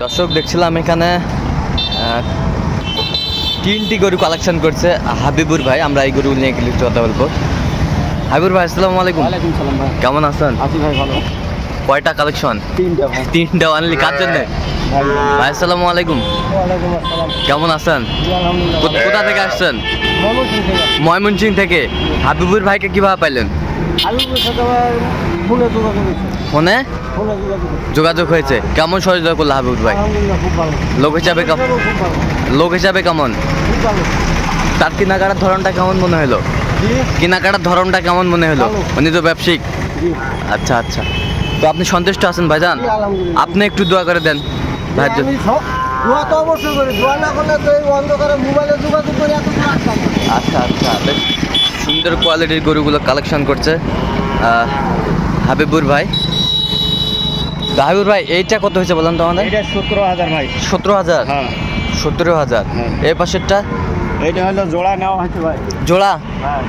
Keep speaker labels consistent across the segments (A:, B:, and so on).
A: দর্শক দেখছিলাম এখানে তিনটি গরু কালেকশন করছে হাবিবুর ভাই। আমরা এই গরু নিয়ে কিছু কথা বলবো। হাবিবুর ভাই আসসালামু আলাইকুম।
B: ওয়ালাইকুম সালাম ভাই।
A: কেমন আছেন?
B: আছি ভাই ভালো।
A: কয়টা কালেকশন?
B: তিনটা ভাই।
A: তিনটা অনলি কার জন্য? ভাই আসসালামু আলাইকুম।
B: ওয়ালাইকুম আসসালাম।
A: কেমন আছেন?
B: আলহামদুলিল্লাহ।
A: কোথা থেকে আসছেন?
B: ময়মনসিংহ থেকে।
A: ময়মনসিংহ থেকে। হাবিবুর ভাইকে কিভাবে পাইলেন?
B: হাবিবুর সাথে আবার ফোনে যোগাযোগ হয়েছে।
A: ফোনে
B: ফোনে যোগাযোগ হয়েছে।
A: যোগাযোগ হয়েছে। কেমন সহযোগিতা করলো হাবিবুর ভাই?
B: আলহামদুলিল্লাহ খুব ভালো।
A: লোক হিসাবে
B: খুব ভালো।
A: লোক হিসাবে কেমন?
B: খুব ভালো।
A: তার কেনাকাটার ধরনটা কেমন মনে হলো?
B: জি
A: কেনাকাটার ধরনটা কেমন মনে হলো?
B: ভালো।
A: উনি তো ব্যবসায়িক।
B: জি।
A: আচ্ছা আচ্ছা, তো আপনি সন্তুষ্ট আছেন ভাইজান?
B: জি, আলহামদুলিল্লাহ।
A: আপনি একটু দোয়া করে দেন ভাই।
B: আমি সব দোয়া তো অবশ্যই করি। দোয়া না করলে তো এই অন্ধকারে মোবাইলে যোগাযোগ করে এত দূর আসতাম না।
A: আচ্ছা আচ্ছা, বেশ সুন্দর কোয়ালিটির গরুগুলো কালেকশন করছে হাবিবুর ভাই। তো হাবিবুর ভাই এইটা কত হয়েছে বলেন তো আমাদের?
B: এটা 17,000 ভাই।
A: 17,000?
B: হ্যাঁ।
A: 17,000।
B: হ্যাঁ।
A: এই পাশেরটা
B: এটা হলো জোড়া নেওয়া হয়েছে ভাই।
A: জোড়া?
B: হ্যাঁ।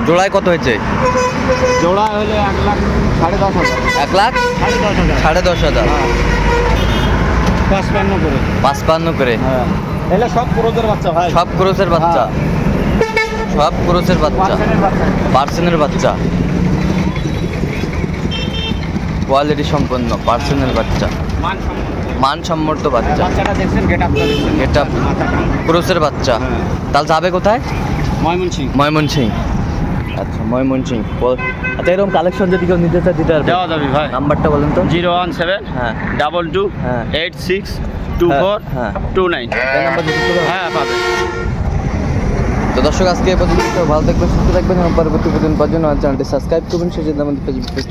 A: জোড়ায় কত হয়েছে?
B: জোড়া হলে 1,10,000।
A: 1,10,000?
B: 10,500।
A: 10,500।
B: হ্যাঁ। 55 করে।
A: 55 করে।
B: হ্যাঁ। এগুলো সব ক্রোজের বাচ্চা ভাই।
A: সব ক্রোসের বাচ্চা? সব ক্রোসের বাচ্চা,
B: পার্সেন্টের বাচ্চা।
A: পার্সেনের বাচ্চা, কোয়ালিটি সম্পন্ন পার্সেনের বাচ্চা, মানসম্মত বাচ্চা।
B: বাচ্চাটা দেখছেন গেটআপটা দেখছেন?
A: এটা ক্রোসের বাচ্চা।
B: হ্যাঁ।
A: তাহলে যাবে কোথায়?
B: ময়মনসিংহ।
A: ময়মনসিংহ। আচ্ছা ময়মনসিংহ। আচ্ছা এরকম কালেকশন যদি কেউ নিতে চায় দিতে পারবে?
B: দেওয়া যাবে ভাই।
A: নাম্বারটা বলেন তো।
B: 017
A: হ্যাঁ
B: 22
A: হ্যাঁ
B: 86 24
A: হ্যাঁ
B: 29।
A: এই নাম্বার দিতে পারবে?
B: হ্যাঁ পাবে।
A: তো দর্শক আজকে এই পর্যন্ত। ভালো থাকবেন, সুস্থ থাকবেন এবং পরবর্তী পর্যন্ত চ্যানেলটি সাবস্ক্রাইব করবেন। সেই জন্য আমাদের ফেসবুক পেজ